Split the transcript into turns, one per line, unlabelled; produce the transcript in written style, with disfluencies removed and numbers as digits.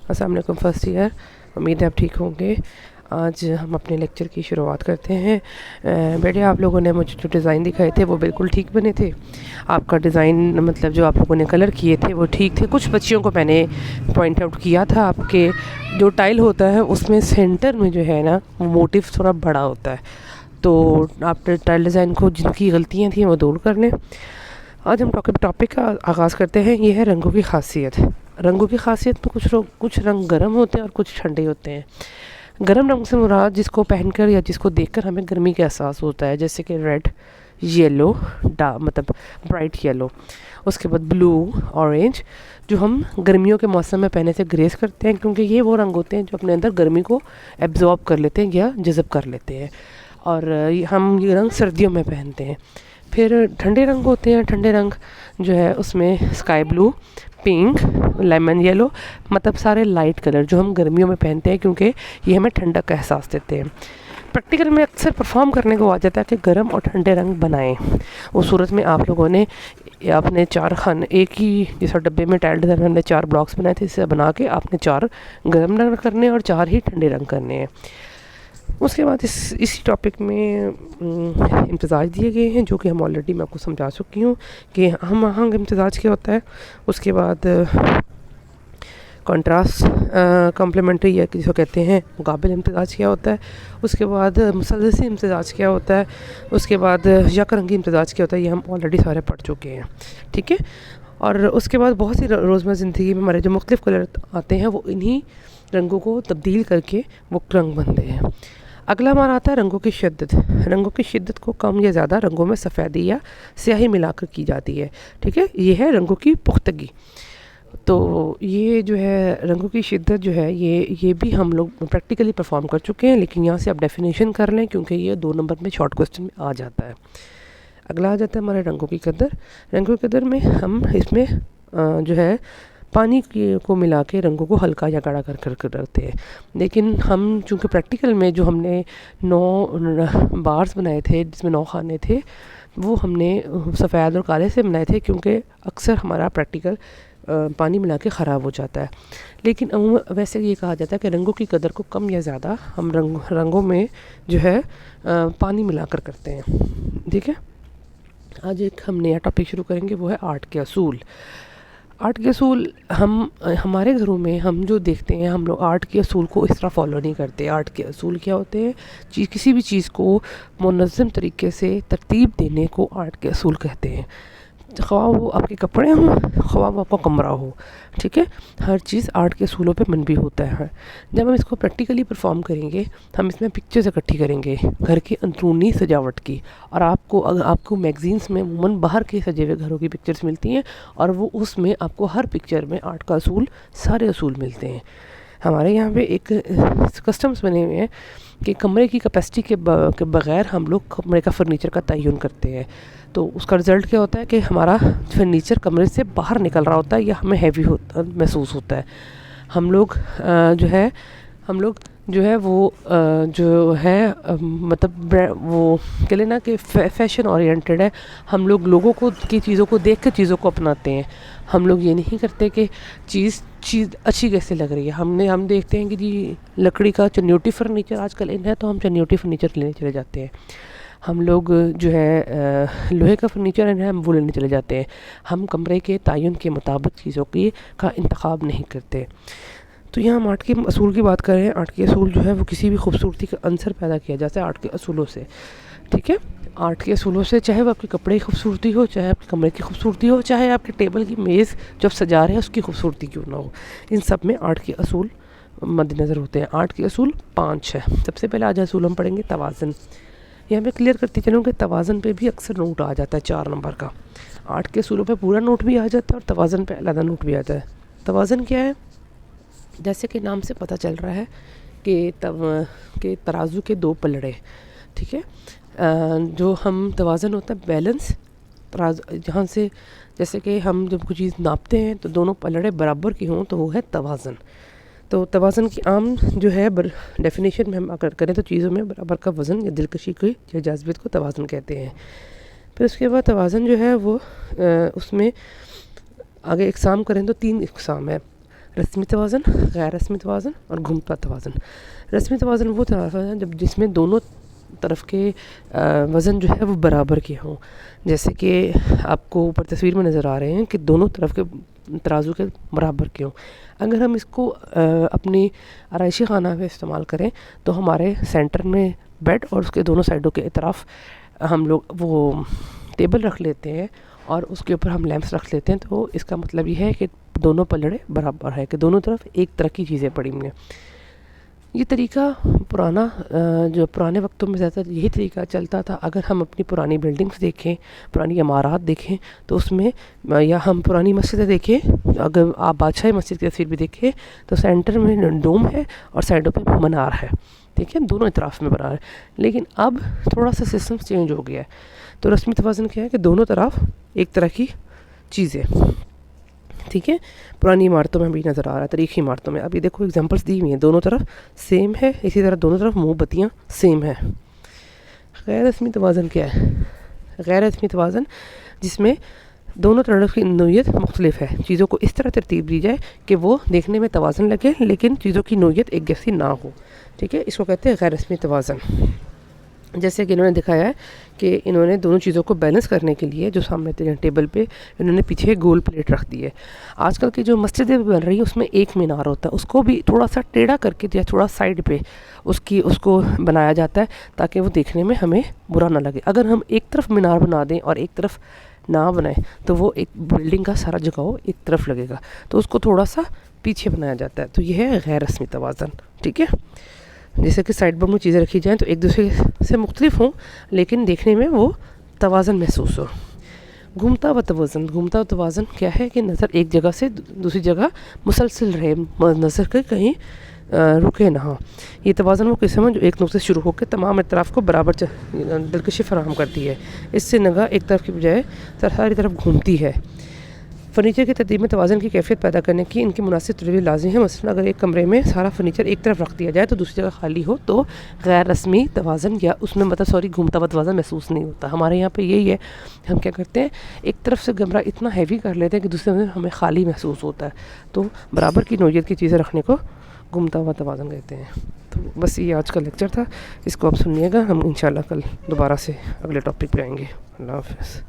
السلام علیکم first year, امید ہے آپ ٹھیک ہوں گے۔ آج ہم اپنے لیکچر کی شروعات کرتے ہیں۔ بیٹے آپ لوگوں نے مجھے جو ڈیزائن دکھائے تھے وہ بالکل ٹھیک بنے تھے۔ آپ کا ڈیزائن مطلب جو آپ لوگوں نے کلر کیے تھے وہ ٹھیک تھے۔ کچھ بچیوں کو میں نے پوائنٹ آؤٹ کیا تھا، آپ کے جو ٹائل ہوتا ہے اس میں سینٹر میں جو ہے نا وہ موٹیو تھوڑا بڑا ہوتا ہے، تو آپ ٹائل ڈیزائن کو جن کی غلطیاں تھیں وہ دور کر لیں۔ آج ہم ٹاپک کا آغاز کرتے ہیں، یہ ہے رنگوں کی خاصیت۔ رنگوں کی خاصیت میں کچھ رنگ گرم ہوتے ہیں اور کچھ ٹھنڈے ہوتے ہیں۔ گرم رنگ سے مراد جس کو پہن کر یا جس کو دیکھ کر ہمیں گرمی کا احساس ہوتا ہے، جیسے کہ ریڈ، یلو، مطلب برائٹ یلو، اس کے بعد بلو، اورینج، جو ہم گرمیوں کے موسم میں پہنے سے گریز کرتے ہیں، کیونکہ یہ وہ رنگ ہوتے ہیں جو اپنے اندر گرمی کو ایبزارب کر لیتے ہیں یا جذب کر لیتے ہیں، اور ہم یہ رنگ سردیوں میں پہنتے ہیں۔ پھر ٹھنڈے رنگ ہوتے ہیں۔ ٹھنڈے رنگ جو ہے اس میں sky blue, pink, lemon yellow, مطلب سارے لائٹ کلر جو ہم گرمیوں میں پہنتے ہیں کیونکہ یہ ہمیں ٹھنڈک کا احساس دیتے ہیں۔ پریکٹیکل میں اکثر پرفارم کرنے کو آ جاتا ہے کہ گرم اور ٹھنڈے رنگ بنائیں۔ اس صورت میں آپ لوگوں نے اپنے 4 خانے ایک ہی جیسا ڈبے میں ٹائل ڈیزائن ہم نے 4 بلاکس بنائے تھے، اسے بنا کے آپ نے 4 گرم رنگ کرنے اور 4 ہی ٹھنڈے رنگ کرنے ہیں۔ اس کے بعد اسی ٹاپک میں امتزاج دیے گئے ہیں، جو کہ ہم آلریڈی میں آپ کو سمجھا چکی ہوں کہ ہم آہنگ امتزاج کیا ہوتا ہے۔ اس کے بعد کنٹراسٹ کمپلیمنٹری یا جس کو کہتے ہیں مقابل امتزاج کیا ہوتا ہے۔ اس کے بعد مثلثی امتزاج کیا ہوتا ہے۔ اس کے بعد یک رنگی امتزاج کیا ہوتا ہے۔ یہ ہم آلریڈی سارے پڑھ چکے ہیں، ٹھیک ہے۔ اور اس کے بعد بہت سی روزمرہ زندگی میں ہمارے جو مختلف کلر آتے ہیں وہ انہی رنگوں کو تبدیل کر کے وہ رنگ بنتے ہیں۔ اگلا ہمارا آتا ہے رنگوں کی شدت۔ رنگوں کی شدت کو کم یا زیادہ رنگوں میں سفیدی یا سیاہی ملا کر کی جاتی ہے، ٹھیک ہے۔ یہ ہے رنگوں کی پختگی۔ تو یہ جو ہے رنگوں کی شدت جو ہے یہ بھی ہم لوگ پریکٹیکلی پرفارم کر چکے ہیں، لیکن یہاں سے آپ ڈیفینیشن کر لیں کیونکہ یہ 2 نمبر میں شارٹ کوسچن میں آ جاتا ہے۔ اگلا آ جاتا ہے ہمارے رنگوں کی قدر۔ رنگوں کی قدر میں ہم اس میں جو ہے پانی کو ملا کے رنگوں کو ہلکا یا گاڑھا کر رکھتے ہیں، لیکن ہم چونکہ پریکٹیکل میں جو ہم نے 9 بارز بنائے تھے جس میں 9 خانے تھے، وہ ہم نے سفید اور کالے سے بنائے تھے کیونکہ اکثر ہمارا پریکٹیکل پانی ملا کے خراب ہو جاتا ہے۔ لیکن ویسے یہ کہا جاتا ہے کہ رنگوں کی قدر کو کم یا زیادہ ہم رنگوں میں جو ہے پانی ملا کر کرتے ہیں، ٹھیک ہے۔ آج ایک ہم نیا ٹاپک شروع کریں گے، وہ ہے آرٹ کے اصول۔ آرٹ کے اصول ہمارے گھروں میں ہم جو دیکھتے ہیں، ہم لوگ آرٹ کے اصول کو اس طرح فالو نہیں کرتے۔ آرٹ کے اصول کیا ہوتے ہیں؟ کسی بھی چیز کو منظم طریقے سے ترتیب دینے کو آرٹ کے اصول کہتے ہیں، خواہ وہ آپ کے کپڑے ہوں، خواہ وہ آپ کا کمرہ ہو، ٹھیک ہے۔ ہر چیز آرٹ کے اصولوں پہ منبی ہوتا ہے۔ جب ہم اس کو پریکٹیکلی پرفارم کریں گے، ہم اس میں پکچرز اکٹھی کریں گے گھر کی اندرونی سجاوٹ کی، اور آپ کو میگزینس میں عموماً باہر کے سجے ہوئے گھروں کی پکچرز ملتی ہیں، اور وہ اس میں آپ کو ہر پکچر میں آرٹ کا اصول، سارے اصول ملتے ہیں۔ ہمارے یہاں پہ ایک کسٹمز بنے ہوئے ہیں کہ کمرے کی کیپیسٹی کے بغیر ہم لوگ کمرے کا فرنیچر کا تعین کرتے ہیں، تو اس کا رزلٹ کیا ہوتا ہے کہ ہمارا فرنیچر کمرے سے باہر نکل رہا ہوتا ہے یا ہمیں ہیوی محسوس ہوتا ہے۔ ہم لوگ جو ہے وہ مطلب وہ کہہ لینا کہ فیشن اورینٹڈ ہے۔ ہم لوگ لوگوں کی چیزوں کو دیکھ کے چیزوں کو اپناتے ہیں۔ ہم لوگ یہ نہیں کرتے کہ چیز اچھی کیسے لگ رہی ہے۔ ہم دیکھتے ہیں کہ جی لکڑی کا چنیوٹی فرنیچر آج کل ان ہے، تو ہم چنیوٹی فرنیچر لینے چلے جاتے ہیں۔ ہم لوگ جو ہے لوہے کا فرنیچر ہے، ہم وہ لینے چلے جاتے ہیں۔ ہم کمرے کے تعین کے مطابق چیزوں کا انتخاب نہیں کرتے۔ تو یہاں ہم آرٹ کے اصول کی بات کر رہے ہیں۔ آرٹ کے اصول جو ہے وہ کسی بھی خوبصورتی کا عنصر پیدا کیا جاتا ہے آرٹ کے اصولوں سے، ٹھیک ہے۔ آرٹ کے اصولوں سے، چاہے وہ آپ کے کپڑے کی خوبصورتی ہو، چاہے آپ کے کمرے کی خوبصورتی ہو، چاہے آپ کے ٹیبل کی میز جو آپ سجا رہے ہیں اس کی خوبصورتی کیوں نہ ہو، ان سب میں آرٹ کے اصول مد نظر ہوتے ہیں۔ آرٹ کے اصول 5 ہیں۔ سب سے پہلے آج اصول ہم پڑھیں گے توازن۔ یہاں پہ کلیئر کرتی چلوں کہ توازن پہ بھی اکثر نوٹ آ جاتا ہے 4 نمبر کا۔ آرٹ کے اصولوں پہ پورا نوٹ بھی آ جاتا ہے اور توازن پہ علیحدہ نوٹ بھی آتا ہے۔ توازن کیا ہے؟ جیسے کہ نام سے پتہ چل رہا ہے کہ ترازو کے 2 پلڑے، ٹھیک ہے۔ جو ہم توازن ہوتا ہے بیلنس، جہاں سے جیسے کہ ہم جب کوئی چیز ناپتے ہیں تو دونوں پلڑے برابر کی ہوں تو وہ ہے توازن۔ تو توازن کی عام جو ہے ڈیفینیشن میں ہم اگر کریں تو چیزوں میں برابر کا وزن یا دلکشی کی یا جاذبیت کو توازن کہتے ہیں۔ پھر اس کے بعد توازن جو ہے وہ اس میں آگے اقسام کریں تو 3 اقسام ہے۔ رسمی توازن، غیر رسمی توازن اور گھومتا توازن۔ رسمی توازن وہ توازن ہے جس میں دونوں طرف کے وزن جو ہے وہ برابر کے ہوں، جیسے کہ آپ کو اوپر تصویر میں نظر آ رہے ہیں کہ دونوں طرف کے ترازو کے برابر کے ہوں۔ اگر ہم اس کو اپنی آرائشی خانہ میں استعمال کریں تو ہمارے سینٹر میں بیڈ اور اس کے دونوں سائڈوں کے اطراف ہم لوگ وہ ٹیبل رکھ لیتے ہیں اور اس کے اوپر ہم لیمپس رکھ لیتے ہیں، تو اس کا مطلب یہ ہے کہ دونوں پلڑے برابر ہے، کہ دونوں طرف ایک طرح کی چیزیں پڑی ہوئی ہیں۔ یہ طریقہ پرانا جو پرانے وقتوں میں زیادہ یہی طریقہ چلتا تھا۔ اگر ہم اپنی پرانی بلڈنگس دیکھیں، پرانی عمارات دیکھیں، تو اس میں یا ہم پرانی مسجدیں دیکھیں، اگر آپ بادشاہی مسجد کی تصویر بھی دیکھیں تو سینٹر میں ڈوم ہے اور سائڈوں پہ منار ہے، ٹھیک ہے، دونوں اطراف میں منار ہے۔ لیکن اب تھوڑا سا سسٹم چینج ہو گیا ہے، تو رسمی توازن کیا ہے کہ دونوں طرف ایک طرح کی چیزیں، ٹھیک ہے، پرانی عمارتوں میں بھی نظر آ رہا ہے، تاریخی عمارتوں میں۔ اب یہ دیکھو ایگزامپلس دی ہوئی ہیں، دونوں طرف سیم ہے، اسی طرح دونوں طرف موم بتیاں سیم ہیں۔ غیر رسمی توازن کیا ہے؟ غیر رسمی توازن جس میں دونوں طرف کی نوعیت مختلف ہے، چیزوں کو اس طرح ترتیب دی جائے کہ وہ دیکھنے میں توازن لگے لیکن چیزوں کی نوعیت ایک جیسی نہ ہو، ٹھیک ہے، اس کو کہتے ہیں غیر رسمی توازن۔ جیسے کہ انہوں نے دکھایا ہے کہ انہوں نے دونوں چیزوں کو بیلنس کرنے کے لیے جو سامنے ٹیبل پہ انہوں نے پیچھے گول پلیٹ رکھ دی ہے۔ آج کل کی جو مسجدیں بن رہی ہیں اس میں ایک مینار ہوتا ہے، اس کو بھی تھوڑا سا ٹیڑھا کر کے یا تھوڑا سائڈ پہ اس کو بنایا جاتا ہے تاکہ وہ دیکھنے میں ہمیں برا نہ لگے۔ اگر ہم ایک طرف مینار بنا دیں اور ایک طرف نہ بنائیں تو وہ ایک بلڈنگ کا سارا جگہ ایک طرف لگے گا، تو اس کو تھوڑا سا پیچھے بنایا جاتا ہے، تو یہ ہے غیر رسمی توازن، ٹھیک ہے۔ جیسے کہ سائڈ بم میں چیزیں رکھی جائیں تو ایک دوسرے سے مختلف ہوں لیکن دیکھنے میں وہ توازن محسوس ہو۔ گھومتا ہوا توازن، گھومتا ہوا توازن کیا ہے کہ نظر ایک جگہ سے دوسری جگہ مسلسل رہے، نظر کے کہیں رکے نہ ہو۔ یہ توازن وہ قسم ہے جو ایک نقطے سے شروع ہو کے تمام اطراف کو برابر دلکشی فراہم کرتی ہے، اس سے نگاہ ایک طرف کی بجائے ساری طرف گھومتی ہے۔ فرنیچر کی ترتیب میں توازن کی کیفیت پیدا کرنے کی ان کی مناسب ترتیب لازمی ہے۔ مثلا اگر ایک کمرے میں سارا فرنیچر ایک طرف رکھ دیا جائے تو دوسری جگہ خالی ہو تو غیر رسمی توازن یا اس میں گھومتا ہوا توازن محسوس نہیں ہوتا۔ ہمارے یہاں پہ یہی ہے، ہم کیا کرتے ہیں، ایک طرف سے کمرہ اتنا ہیوی کر لیتے ہیں کہ دوسرے میں ہمیں خالی محسوس ہوتا ہے، تو برابر کی نوعیت کی چیزیں رکھنے کو گھومتا ہوا توازن کہتے ہیں۔ تو بس یہ آج کا لیکچر تھا، اس کو آپ سنیے گا، ہم انشاءاللہ کل دوبارہ سے اگلے ٹاپک پہ آئیں گے۔ اللہ حافظ۔